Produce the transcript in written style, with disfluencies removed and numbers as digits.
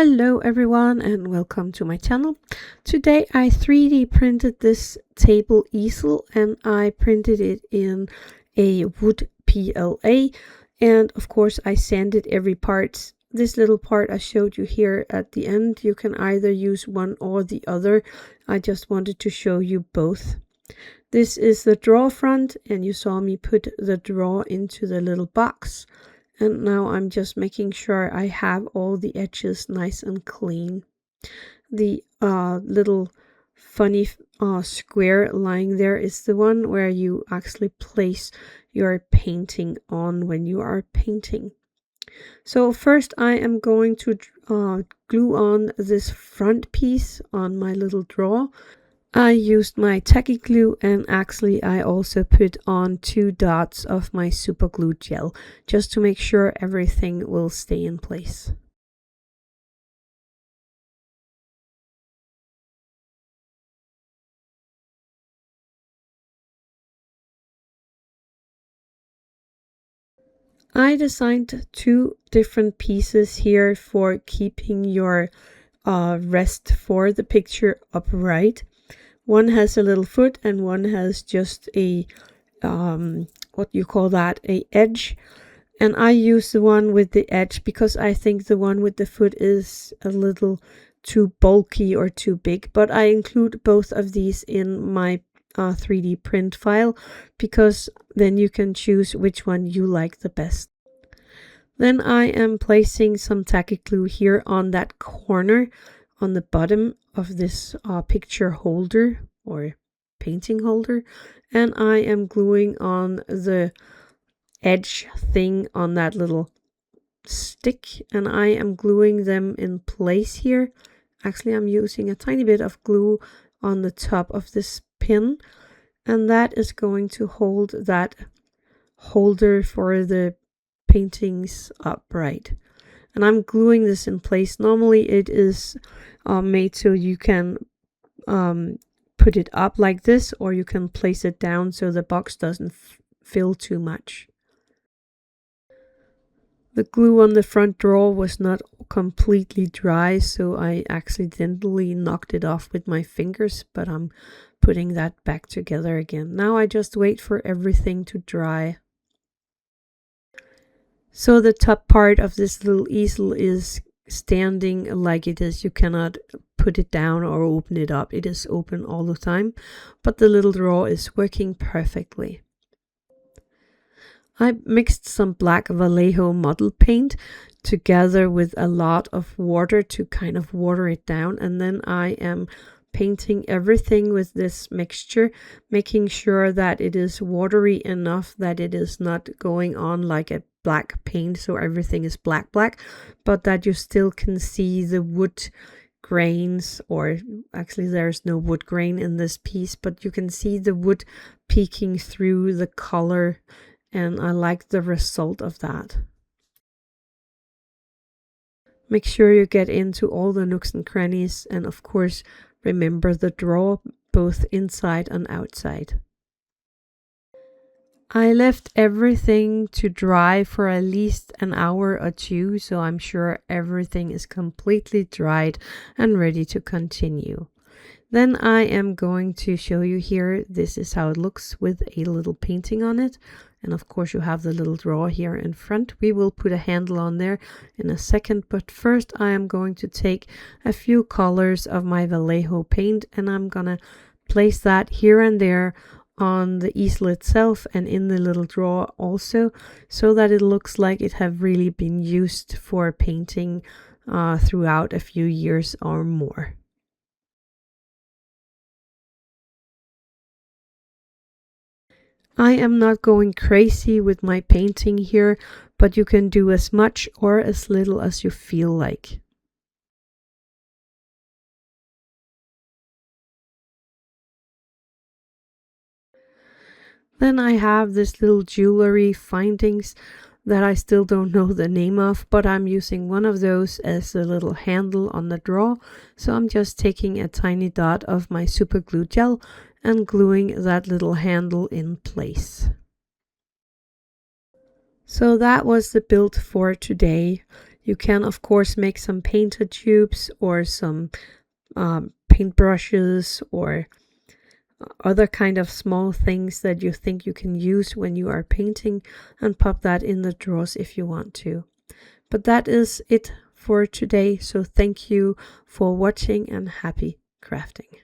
Hello everyone and welcome to my channel. Today I 3D printed this table easel and I printed it in a wood PLA, and of course I sanded every part. This little part I showed you here at the end, you can either use one or the other. I just wanted to show you both. This is the drawer front, and you saw me put the drawer into the little box. And now I'm just making sure I have all the edges nice and clean. The little funny square lying there is the one where you actually place your painting on when you are painting. So first I am going to glue on this front piece on my little drawer. I used my tacky glue, and actually I also put on 2 dots of my super glue gel just to make sure everything will stay in place. I designed 2 different pieces here for keeping your rest for the picture upright. One has a little foot and one has just a what you call that, a edge. And I use the one with the edge because I think the one with the foot is a little too bulky or too big. But I include both of these in my 3D print file because then you can choose which one you like the best. Then I am placing some tacky glue here on that corner on the bottom of this picture holder or painting holder, and I am gluing on the edge thing on that little stick, and I am gluing them in place here. Actually, I'm using a tiny bit of glue on the top of this pin, and that is going to hold that holder for the paintings upright. And I'm gluing this in place. Normally it is made so you can put it up like this, or you can place it down so the box doesn't fill too much. The glue on the front drawer was not completely dry, so I accidentally knocked it off with my fingers, but I'm putting that back together again. Now I just wait for everything to dry. So the top part of this little easel is standing like it is. You cannot put it down or open it up. It is open all the time, but the little drawer is working perfectly. I mixed some black Vallejo model paint together with a lot of water to kind of water it down, and then I am painting everything with this mixture, making sure that it is watery enough that it is not going on like a black paint, so everything is black, but that you still can see the wood grains, or actually there's no wood grain in this piece, but you can see the wood peeking through the color, and I like the result of that. Make sure you get into all the nooks and crannies, and of course remember the drawer both inside and outside. I left everything to dry for at least an hour or 2, so I'm sure everything is completely dried and ready to continue. Then I am going to show you here. This is how it looks with a little painting on it. And of course you have the little drawer here in front. We will put a handle on there in a second, but first I am going to take a few colors of my Vallejo paint, and I'm gonna place that here and there on the easel itself and in the little drawer also, so that it looks like it have really been used for painting throughout a few years or more. I am not going crazy with my painting here, but you can do as much or as little as you feel like. Then I have this little jewelry findings that I still don't know the name of, but I'm using one of those as a little handle on the drawer. So I'm just taking a tiny dot of my super glue gel and gluing that little handle in place. So that was the build for today. You can of course make some painter tubes or some paint brushes or other kind of small things that you think you can use when you are painting, and pop that in the drawers if you want to. But that is it for today, so thank you for watching and happy crafting.